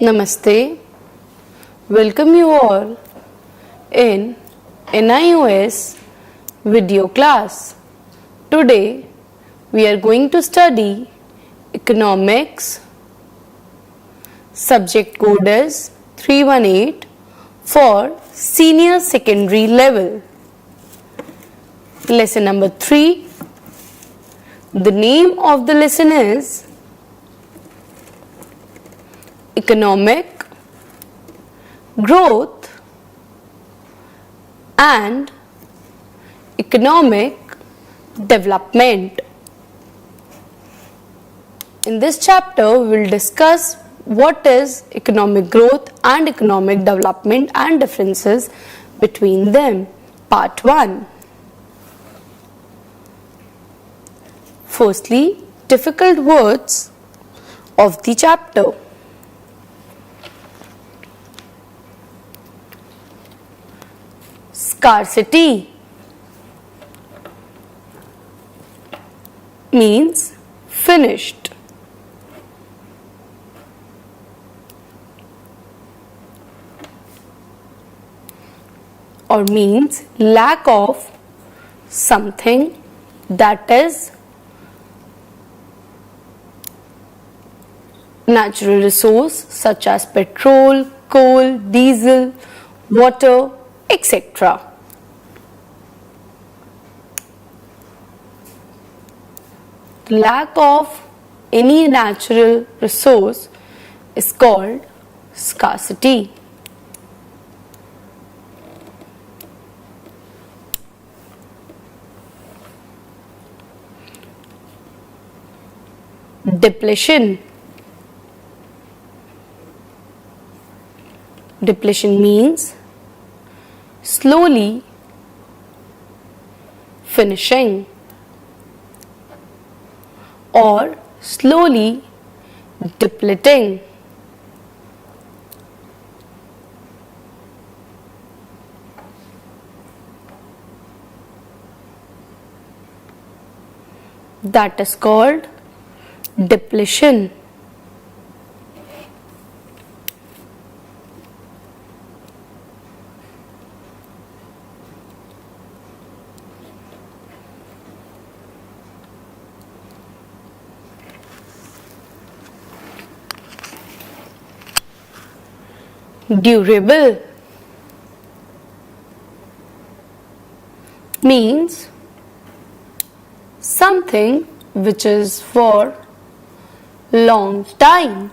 Namaste. Welcome you all in NIOS video class. Today we are going to study economics. Subject code is 318 for senior secondary level. Lesson number 3. The name of the lesson is Economic Growth and Economic Development. In this chapter, we will discuss what is economic growth and economic development and differences between them. Part 1. Firstly, difficult words of the chapter. Scarcity means finished. Or means lack of something, that is natural resource such as petrol, coal, diesel, water, etc. Lack of any natural resource is called scarcity. Depletion. Depletion means slowly finishing or slowly depleting. That is called depletion. Durable means something which is for long time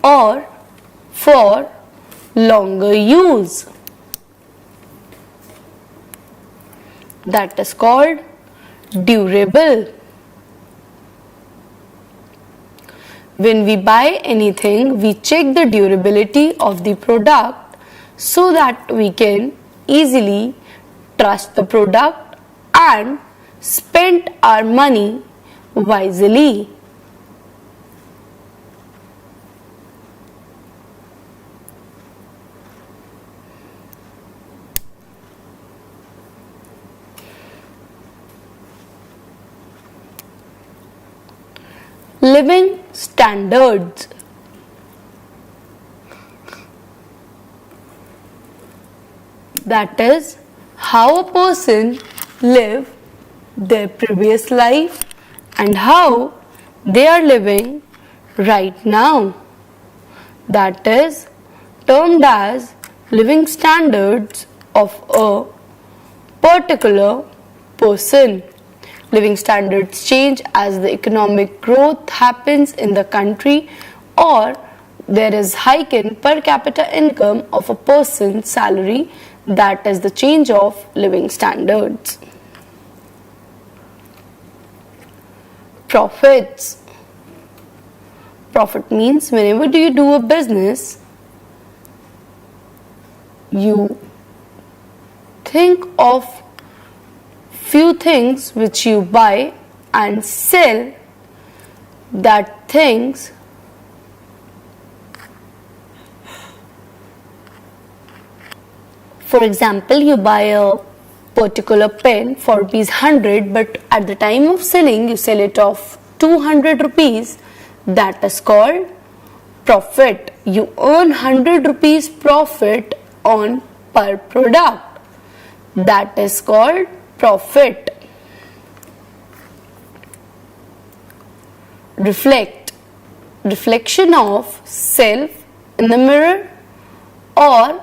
or for longer use. That is called durable. When we buy anything, we check the durability of the product so that we can easily trust the product and spend our money wisely. Living standards. That is how a person live their previous life and how they are living right now. That is termed as living standards of a particular person. Living standards change as the economic growth happens in the country or there is hike in per capita income of a person's salary. That is the change of living standards. Profits. Profit means whenever do you do a business, you think of few things which you buy and sell that things For example, you buy a particular pen for ₹100, but at the time of selling, you sell it off 200 rupees, that is called profit. You earn 100 rupees profit on per product. That is called profit. Reflect. Reflection of self in the mirror or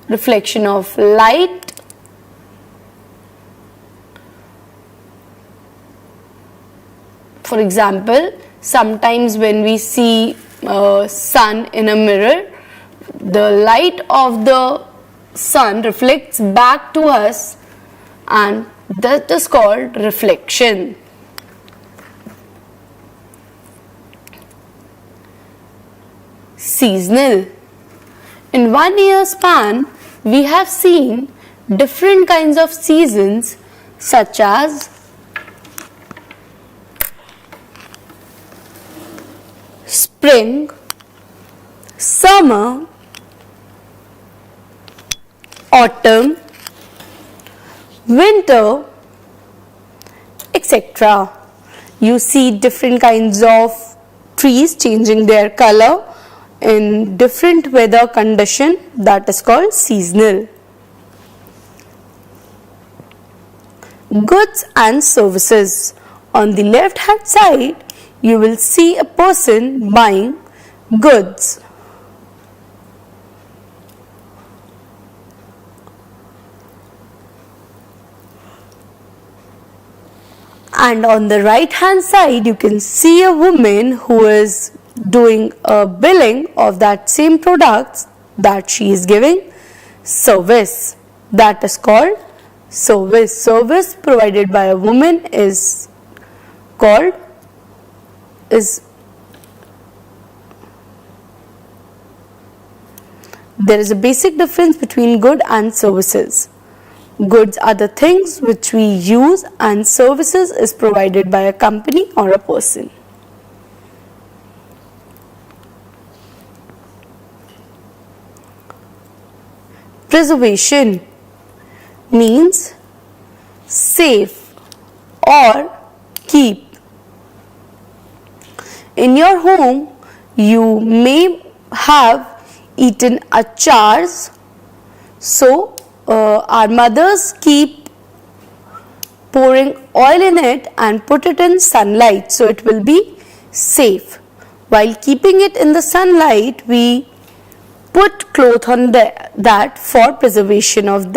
reflection of light. For example, sometimes when we see sun in a mirror, the light of the sun reflects back to us, and that is called reflection. Seasonal. In 1 year span, we have seen different kinds of seasons such as spring, summer, autumn, winter, etc. You see different kinds of trees changing their color in different weather condition, that is called seasonal. Goods and services. On the left hand side, you will see a person buying goods. And on the right hand side, you can see a woman who is doing a billing of that same products that she is giving service. That is called service. Service provided by a woman is called there is a basic difference between good and services. Goods are the things which we use, and services is provided by a company or a person. Preservation means save or keep. In your home, you may have eaten achars, so our mothers keep pouring oil in it and put it in sunlight, so it will be safe. While keeping it in the sunlight, we put cloth on that for preservation of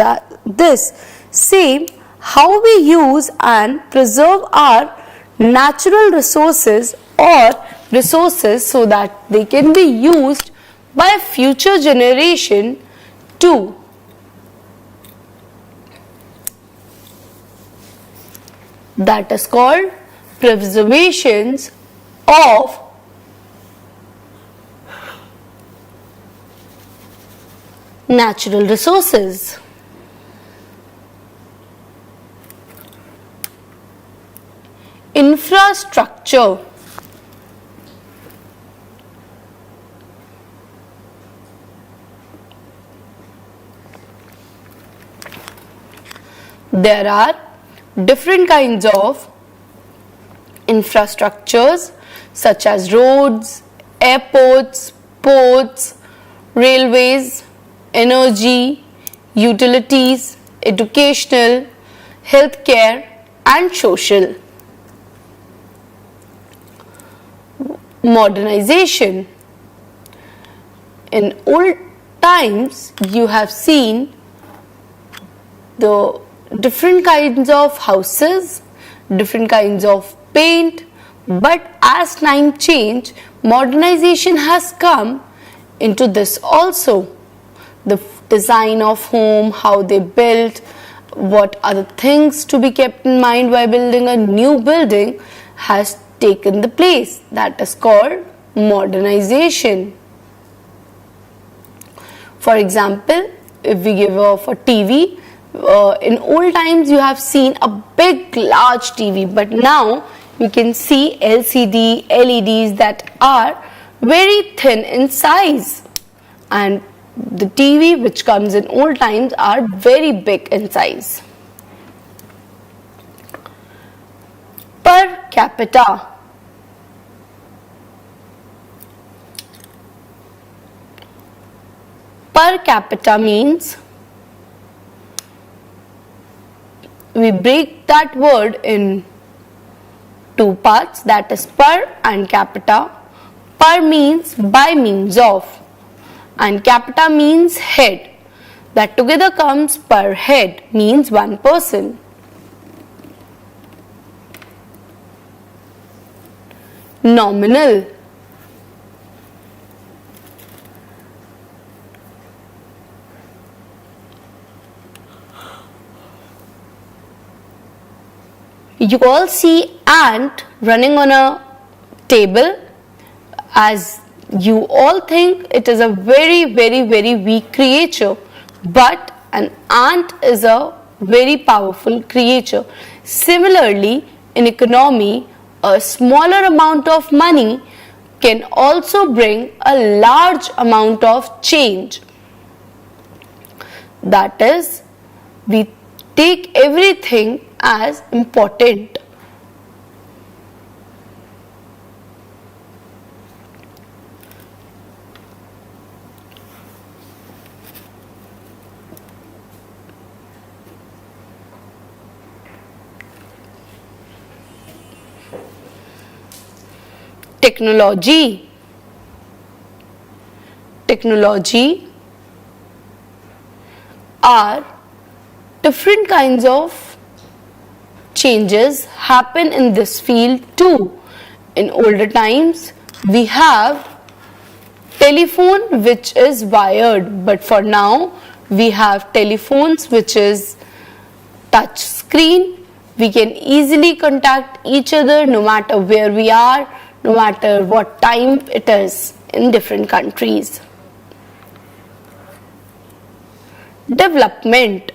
this. Same, how we use and preserve our natural resources or resources so that they can be used by a future generation too. That is called preservations of natural resources. Infrastructure. There are different kinds of infrastructures such as roads, airports, ports, railways, energy, utilities, educational, healthcare, and social. Modernization. In old times, you have seen the different kinds of houses, different kinds of paint, but as time changed, modernization has come into this also. The design of home, how they built, what are the things to be kept in mind while building a new building has taken the place. That is called modernization. For example, if we give off a TV, in old times you have seen a big large TV, but now you can see LCD, LEDs that are very thin in size, and the TV which comes in old times are very big in size. Per capita. Per capita means we break that word in two parts, that is per and capita. Per means by means of and capita means head. That together comes per head means one person. Nominal. You all see ant running on a table. As you all think it is a very weak creature, but an ant is a very powerful creature. Similarly, in economy, a smaller amount of money can also bring a large amount of change. That is, we take everything as important. Technology. Technology are different kinds of changes happen in this field too. In older times, we have telephone which is wired, but for now we have telephones which is touch screen. We can easily contact each other no matter where we are, no matter what time it is in different countries. Development.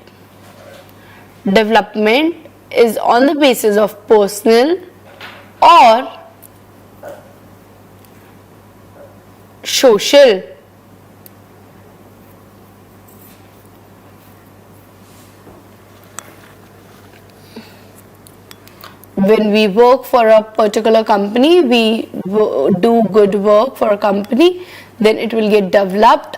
Development is on the basis of personal or social. When we work for a particular company, we do good work for a company, then it will get developed.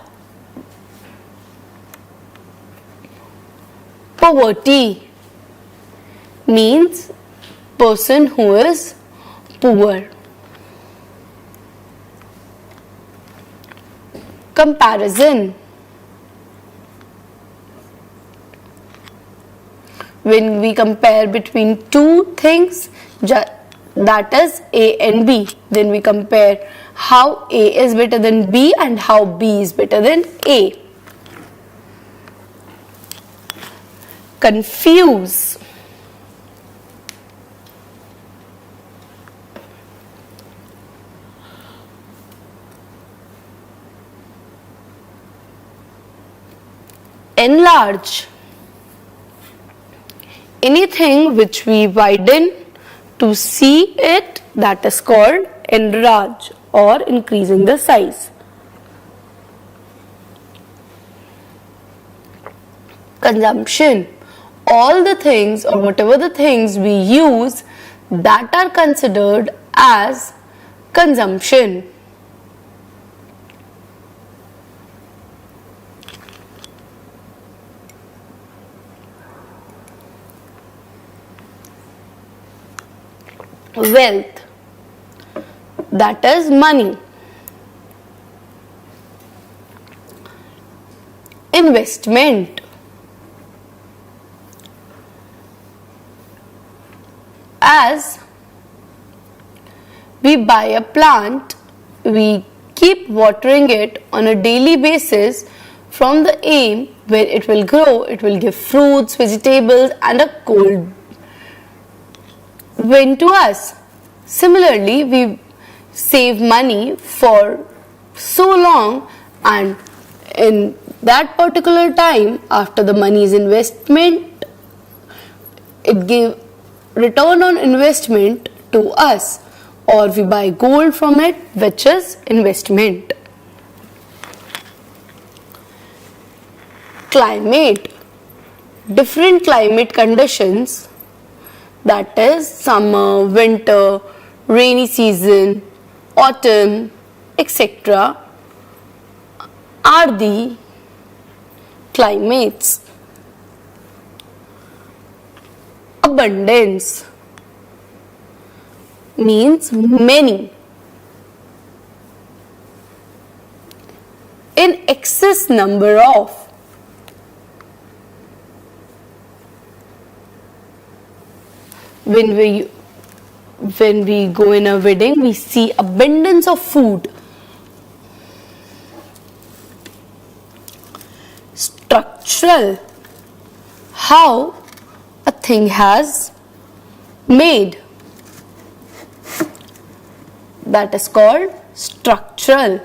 Poverty means person who is poor. Comparison. When we compare between two things, that is A and B, then we compare how A is better than B and how B is better than A. Confuse. Enlarge. Anything which we widen to see it, that is called enlarge or increasing the size. Consumption. All the things or whatever the things we use that are considered as consumption. Wealth, that is money. Investment, as we buy a plant, we keep watering it on a daily basis from the aim where it will grow, it will give fruits, vegetables and a cold wind to us. Similarly, we save money for so long, and in that particular time, after the money's investment, it gave return on investment to us, or we buy gold from it, which is investment. Climate. Different climate conditions, that is summer, winter, rainy season, autumn, etc., are the climates. Abundance means many. In excess number of. When we go in a wedding, we see abundance of food. Structural, how a thing has made. That is called structural.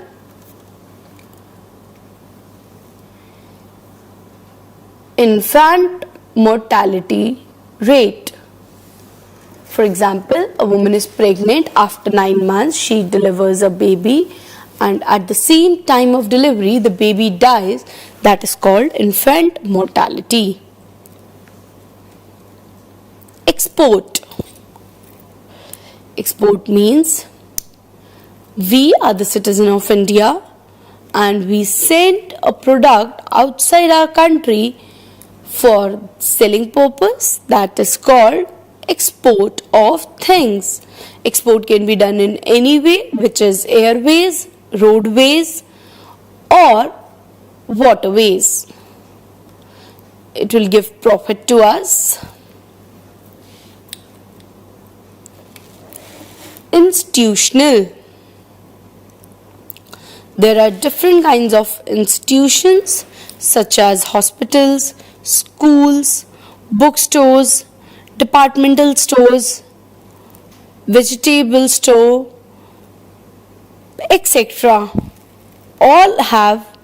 Infant mortality rate. For example, a woman is pregnant. After 9 months, she delivers a baby, and at the same time of delivery, the baby dies. That is called infant mortality. Export. Export means we are the citizen of India and we send a product outside our country for selling purpose. That is called export of things. Export can be done in any way, which is airways, roadways or waterways. It will give profit to us. Institutional. There are different kinds of institutions such as hospitals, schools, bookstores, departmental stores, vegetable store, etc. All have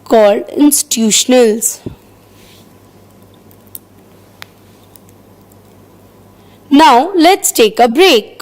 called institutionals. Now let's take a break.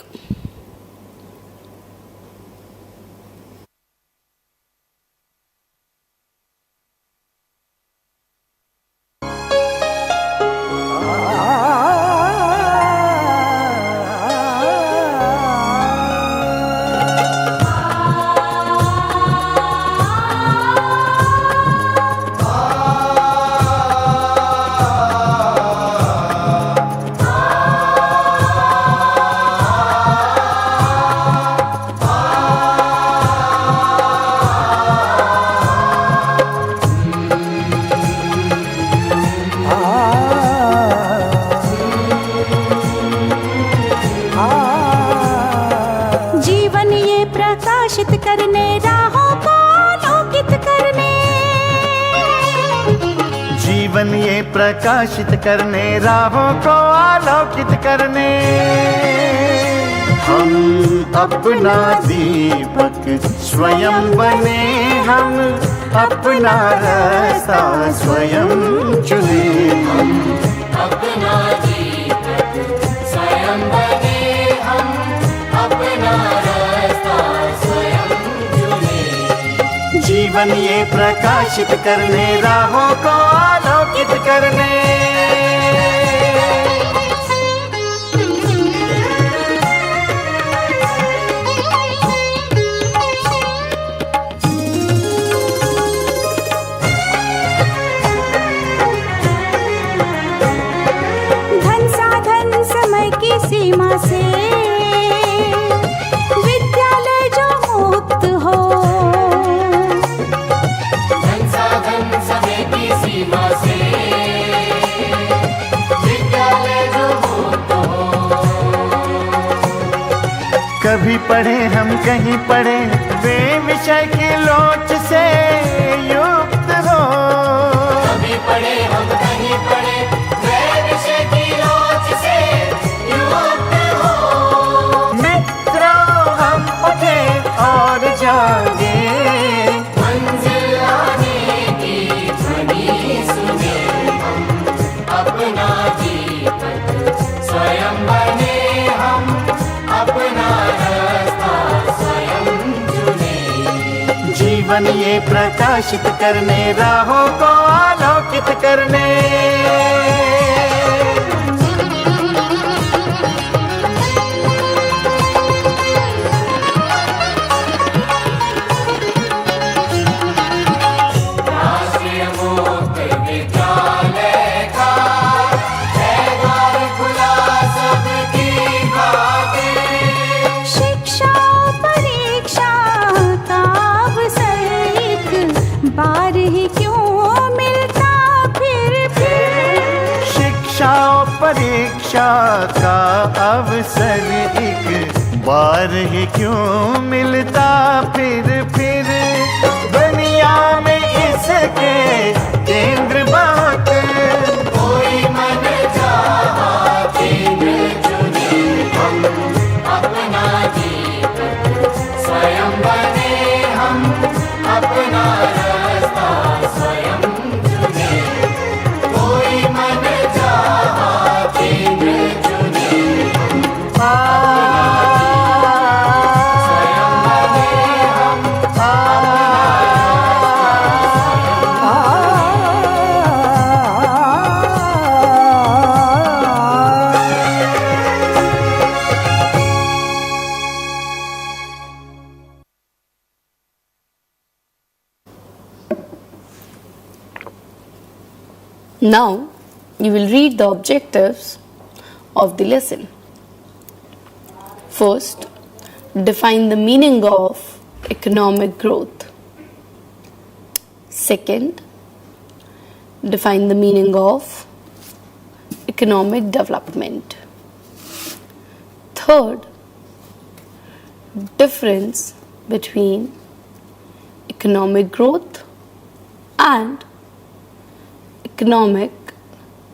जीवन ये प्रकाशित करने राहों को आलोकित करने हम अपना दीपक स्वयं बने हम अपना रास्ता स्वयं चुने हम अपना दीपक स्वयं बने हम अपना रास्ता स्वयं चुने जीवन ये प्रकाशित करने राहों को आलोकित करने सीमा से विद्यालय जो मुक्त हो संसाधन समय की सीमा से विद्यालय जो मुक्त हो कभी पढ़े हम कहीं पढ़े वे विषय की लोच से युक्त हो कभी पढ़े हम कहीं पढ़े वे विषय की लोच से और जागे मंजिल आने की ध्वनि सुने हम अपना दीपक स्वयं बने हम अपना रास्ता स्वयं चुने जीवन ये प्रकाशित करने राहों को आलोकित करने राष्ट्रीय मुक्त आशा का अवसर एक बार ही क्यों मिलता फिर दुनिया में इसके केंद्र बहुत। कोई मन चाहा केंद्र चुने, हम अपना जीवन स्वयं बने, हम अपना रास्ता स्वयं चुने। कोई मन चाहा केंद्र चुने, स्वयं बने, हम Now you will read the objectives of the lesson. First, define the meaning of economic growth. Second, define the meaning of economic development. Third, difference between economic growth and economic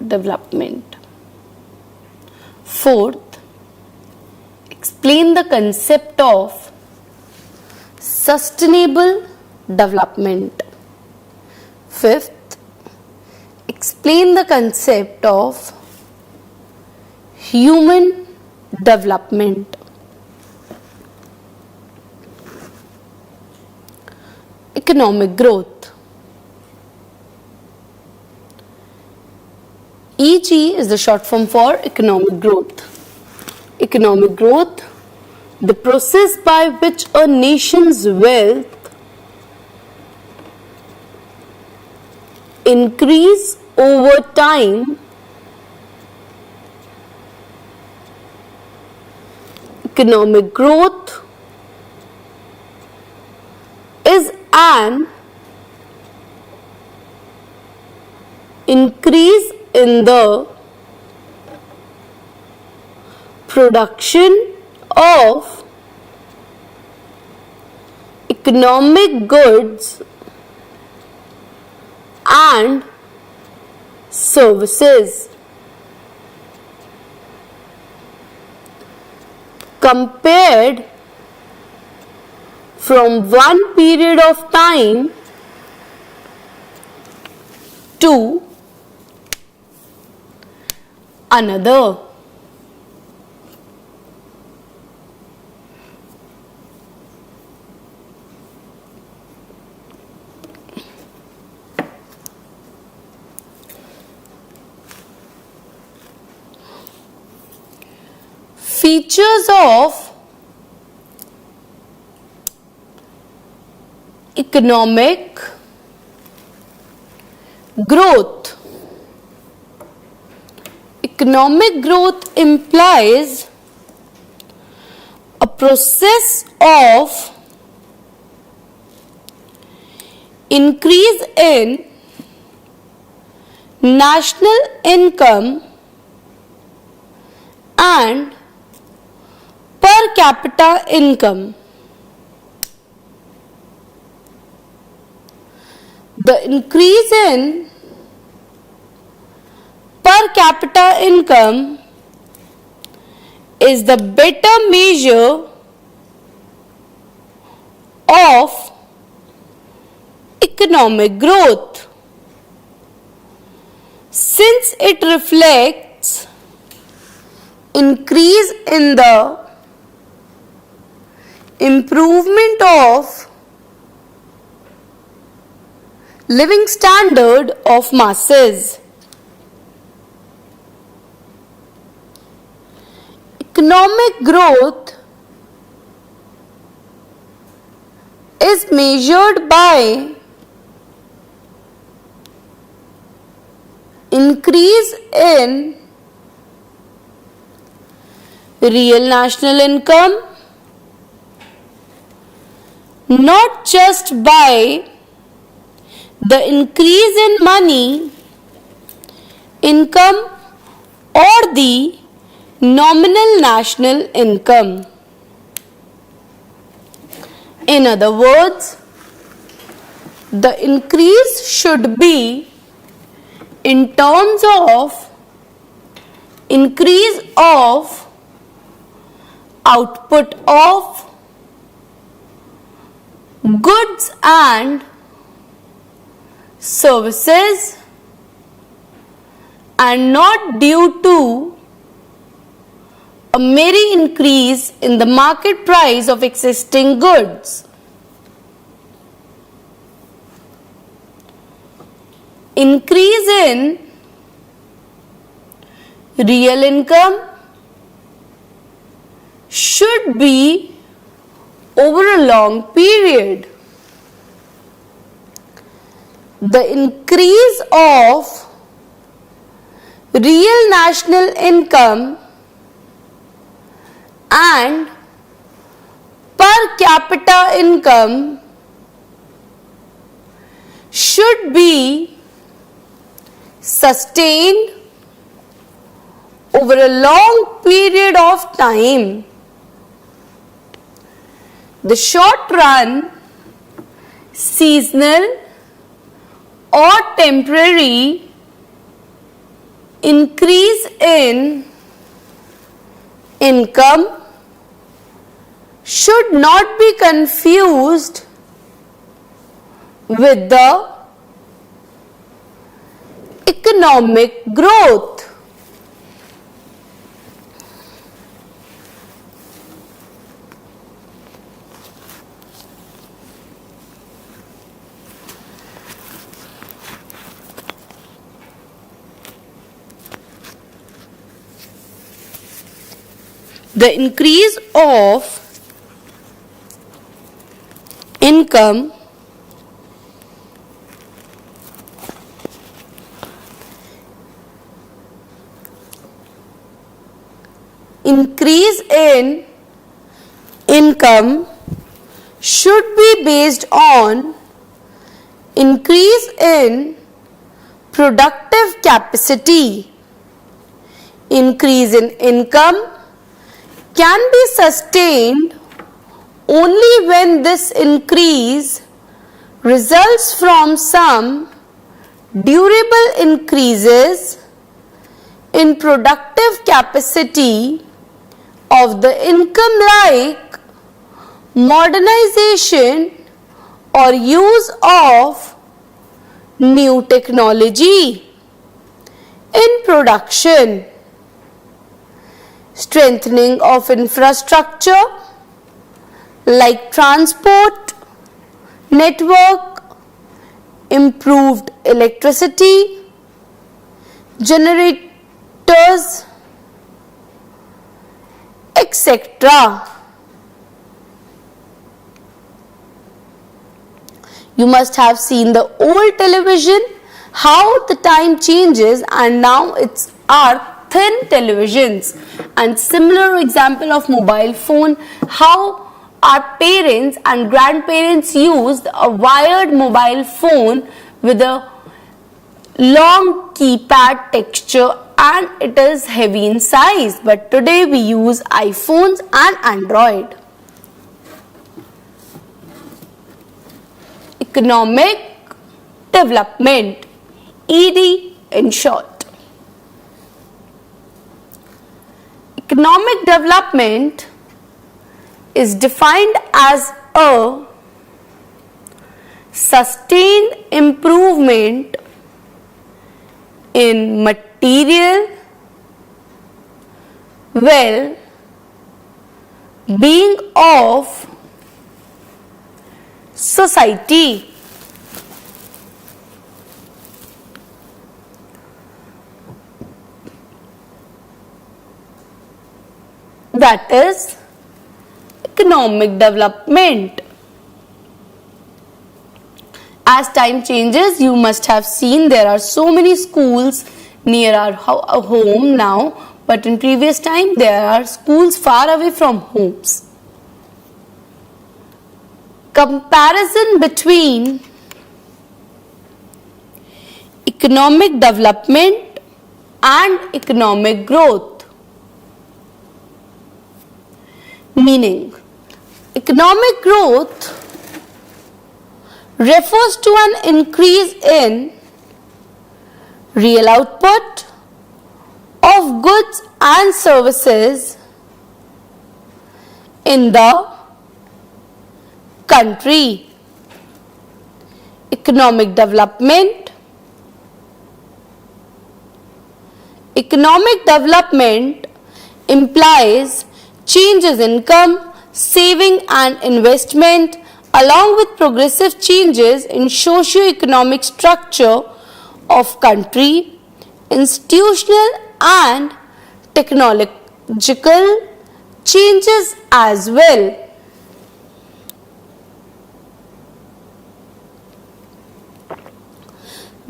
development. Fourth, explain the concept of sustainable development. Fifth, explain the concept of human development. Economic growth. EG is the short form for economic growth. Economic growth, the process by which a nation's wealth increase over time. Economic growth is an increase in the production of economic goods and services compared from one period of time to another. Features of economic growth. Economic growth implies a process of increase in national income and per capita income. The increase in per capita income is the better measure of economic growth, since it reflects increase in the improvement of living standard of masses. Economic growth is measured by increase in real national income, not just by the increase in money, income or the nominal national income. In other words, the increase should be in terms of increase of output of goods and services and not due to a mere increase in the market price of existing goods. Increase in real income should be over a long period. The increase of real national income and per capita income should be sustained over a long period of time. The short run, seasonal or temporary increase in income should not be confused with the economic growth. The increase of income should be based on increase in productive capacity. Increase in income can be sustained only when this increase results from some durable increases in productive capacity of the income, like modernization or use of new technology in production, strengthening of infrastructure like transport network, improved electricity generators, etc. You must have seen the old television, how the time changes, and now it's our thin televisions. And similar example of mobile phone, how our parents and grandparents used a wired mobile phone with a long keypad texture, and it is heavy in size, but today we use iPhones and Android. Economic development, ED in short. Economic development is defined as a sustained improvement in material well-being of society. That is economic development. As time changes, you must have seen there are so many schools near our home now, but in previous time there are schools far away from homes. Comparison between economic development and economic growth. Meaning, economic growth refers to an increase in real output of goods and services in the country. Economic development implies changes in income, saving and investment along with progressive changes in socio-economic structure of country, institutional and technological changes as well.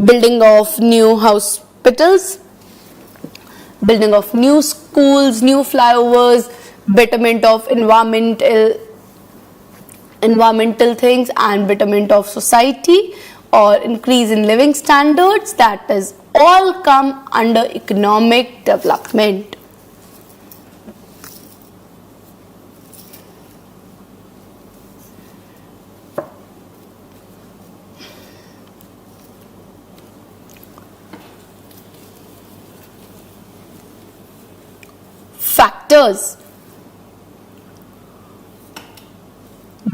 Building of new hospitals, building of new schools, new flyovers, betterment of environmental things and betterment of society or increase in living standards, that is all come under economic development. Factors.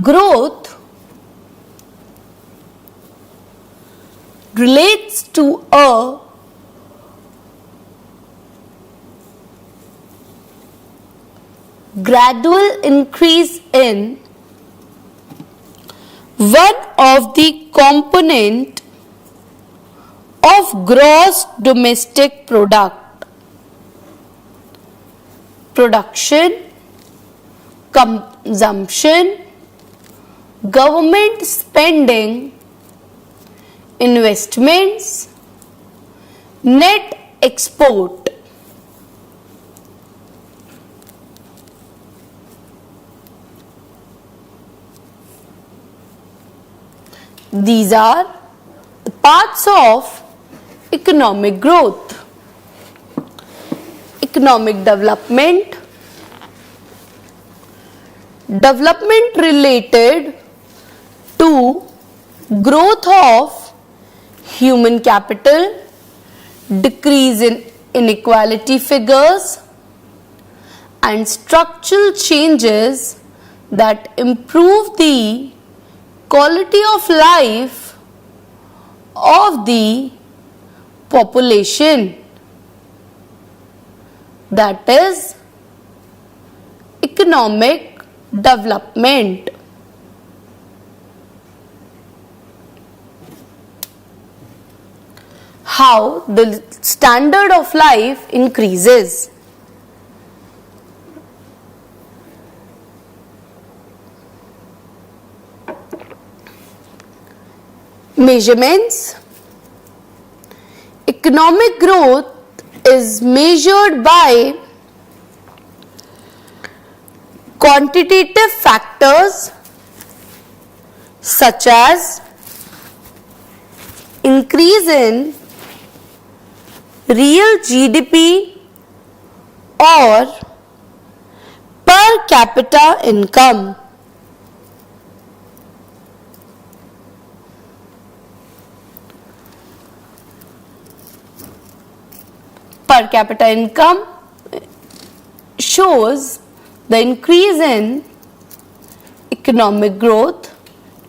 Growth relates to a gradual increase in one of the component of gross domestic product, production, consumption, government spending, investments, net export. These are the parts of economic growth. Economic development. Development related to growth of human capital, decrease in inequality figures, and structural changes that improve the quality of life of the population. That is economic development. How the standard of life increases. Measurements. Economic growth is measured by quantitative factors such as increase in real GDP or per capita income. Per capita income shows the increase in economic growth.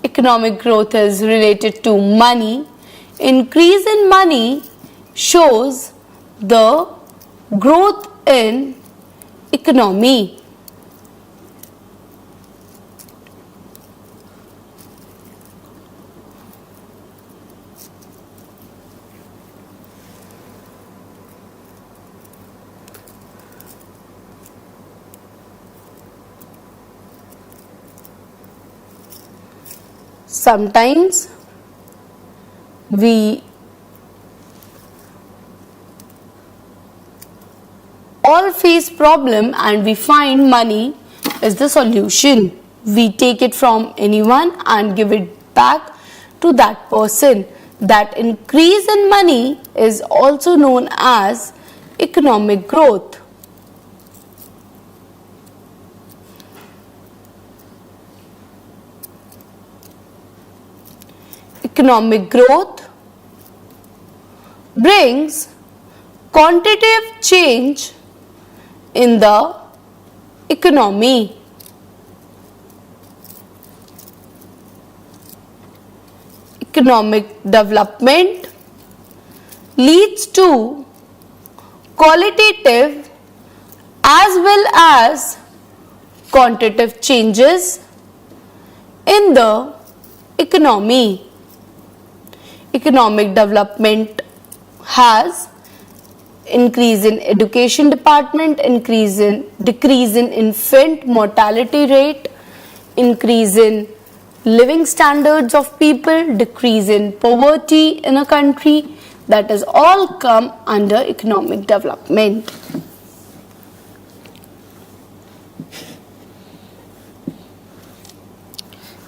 Economic growth is related to money. Increase in money shows the growth in economy. Sometimes we all face problem and we find money is the solution. We take it from anyone and give it back to that person. That increase in money is also known as economic growth. economic growth brings quantitative change in the economy. Economic development leads to qualitative as well as quantitative changes in the economy. Economic development has increase in education department, decrease in infant mortality rate, increase in living standards of people, decrease in poverty in a country. That is all come under economic development.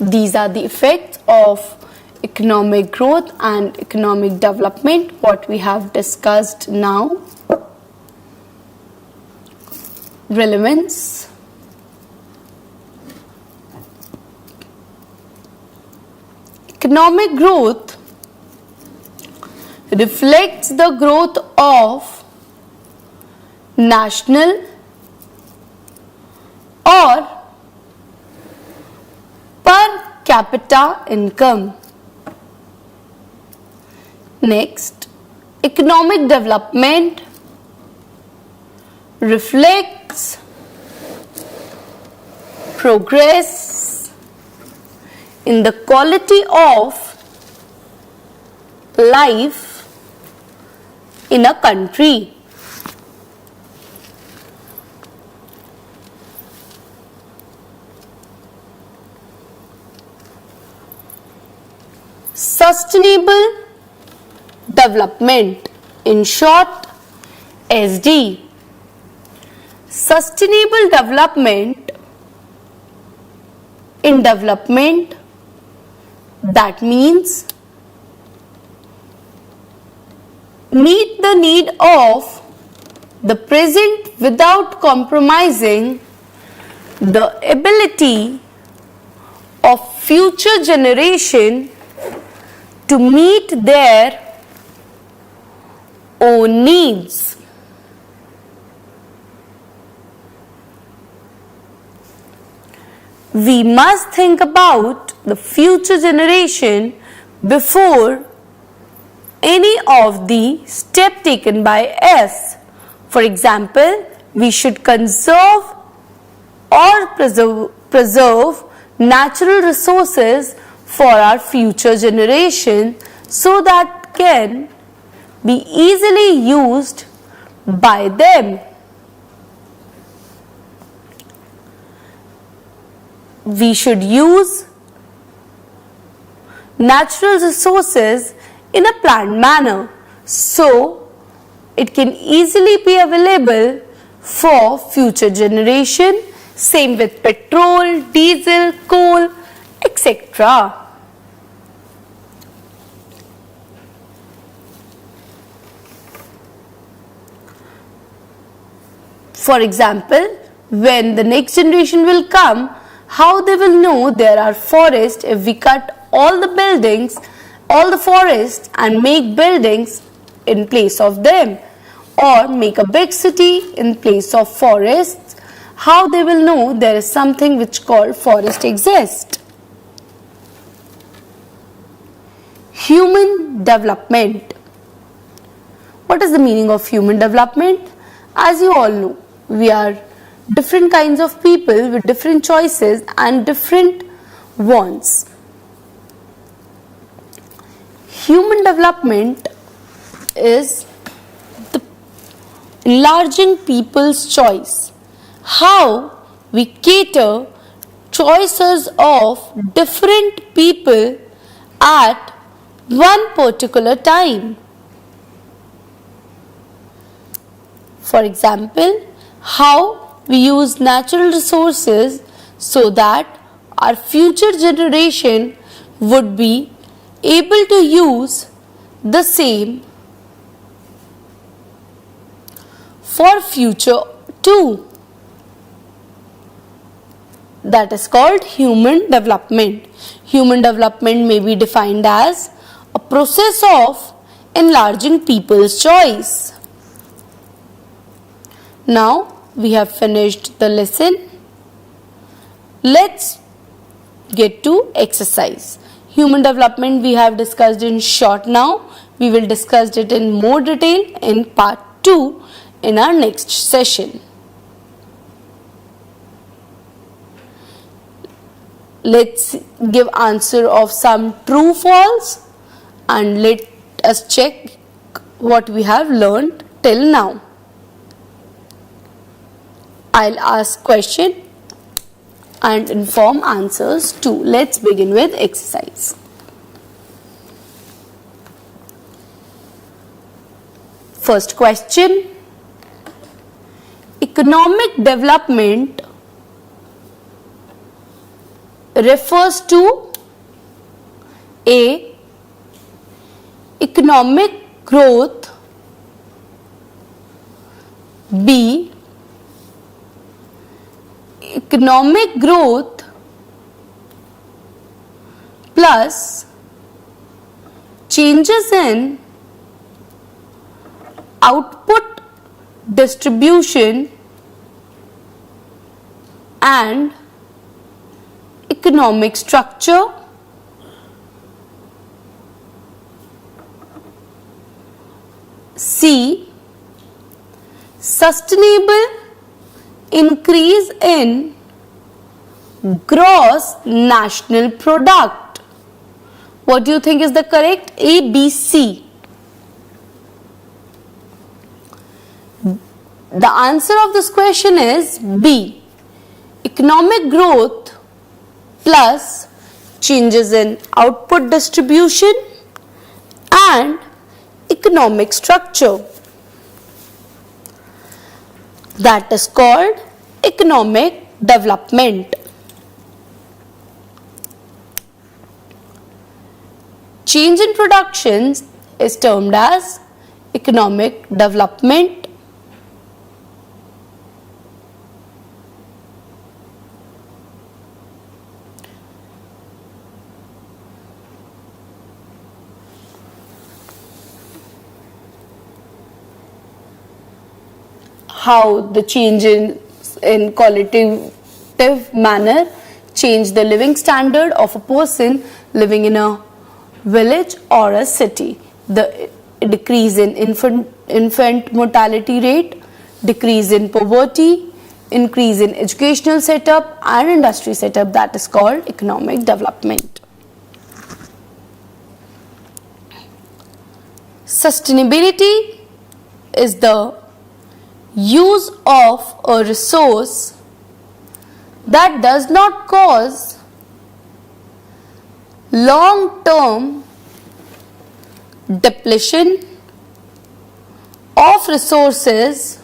These are the effects of economic growth and economic development, what we have discussed now. Relevance. Economic growth reflects the growth of national or per capita income. Next, economic development reflects progress in the quality of life in a country. Sustainable development, in short SD. Sustainable development in development, that means meet the need of the present without compromising the ability of future generation to meet their own needs. We must think about the future generation before any of the step taken by us. For example, we should conserve or preserve natural resources for our future generation so that can be easily used by them. We should use natural resources in a planned manner so it can easily be available for future generation. Same with petrol, diesel, coal, etc. For example, when the next generation will come, how they will know there are forests if we cut all the buildings, all the forests and make buildings in place of them, or make a big city in place of forests? How they will know there is something which called forest exists? Human development. What is the meaning of human development? As you all know, we are different kinds of people with different choices and different wants. Human development is the enlarging people's choice. How we cater choices of different people at one particular time. For example, how we use natural resources so that our future generation would be able to use the same for future too. That is called human development. Human development may be defined as process of enlarging people's choice. Now we have finished the lesson. Let's get to exercise. Human development we have discussed in short now. We will discuss it in more detail in part 2 in our next session. Let's give answer of some true false and let us check what we have learned till now. I'll ask question and inform answers too. Let's begin with exercise. First question. Economic development refers to A. Economic growth, B. Economic growth plus changes in output distribution and economic structure, C. Sustainable increase in gross national product. What do you think is the correct? A, B, C. The answer of this question is B. Economic growth plus changes in output distribution and economic structure. That is called economic development. Change in productions is termed as economic development. How the change in qualitative manner change the living standard of a person living in a village or a city. The decrease in infant mortality rate, decrease in poverty, increase in educational setup and industry setup, that is called economic development. Sustainability is the use of a resource that does not cause long-term depletion of resources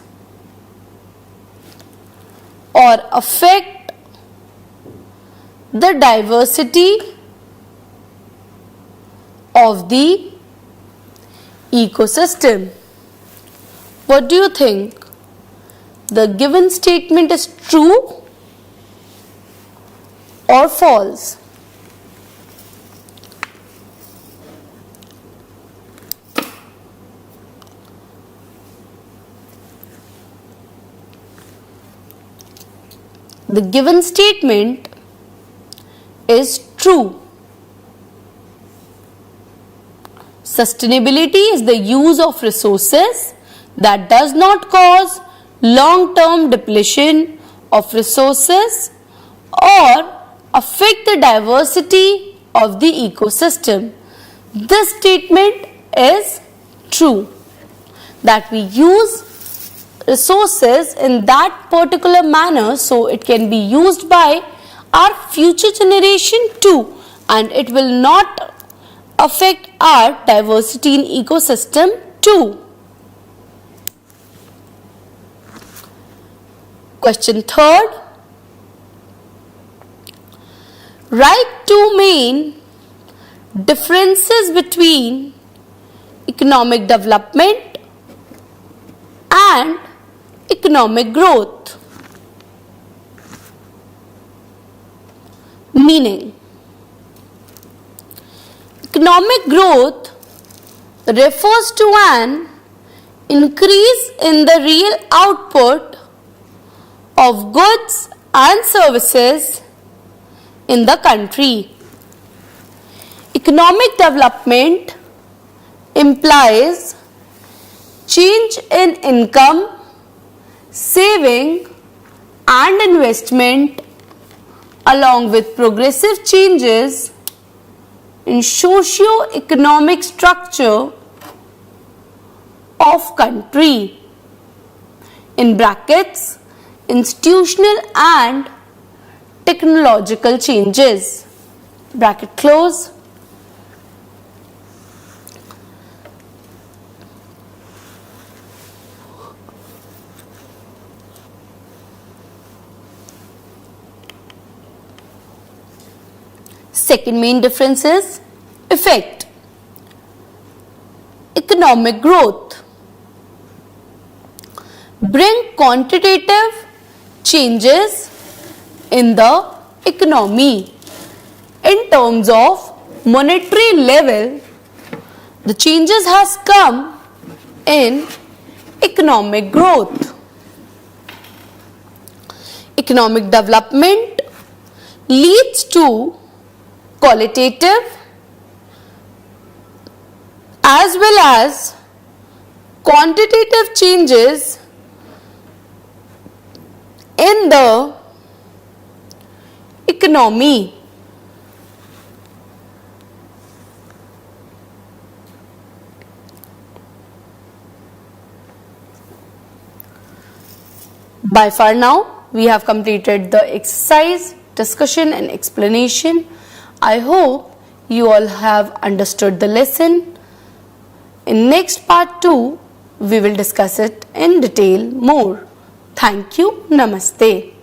or affect the diversity of the ecosystem. What do you think? The given statement is true or false? The given statement is true. Sustainability is the use of resources that does not cause long-term depletion of resources or affect the diversity of the ecosystem. This statement is true, that we use resources in that particular manner so it can be used by our future generation too, and it will not affect our diversity in ecosystem too. Question third. Write two main differences between economic development and economic growth. Meaning, economic growth refers to an increase in the real output of goods and services in the country. Economic development implies change in income, saving and investment along with progressive changes in socio-economic structure of country. In brackets, institutional and technological changes. Bracket close. Second main difference is effect. Economic growth bring quantitative changes in the economy. In terms of monetary level, the changes has come in economic growth. Economic development leads to qualitative as well as quantitative changes in the economy. By far now, we have completed the exercise, discussion and explanation. I hope you all have understood the lesson. In next part 2, we will discuss it in detail more. Thank you. Namaste.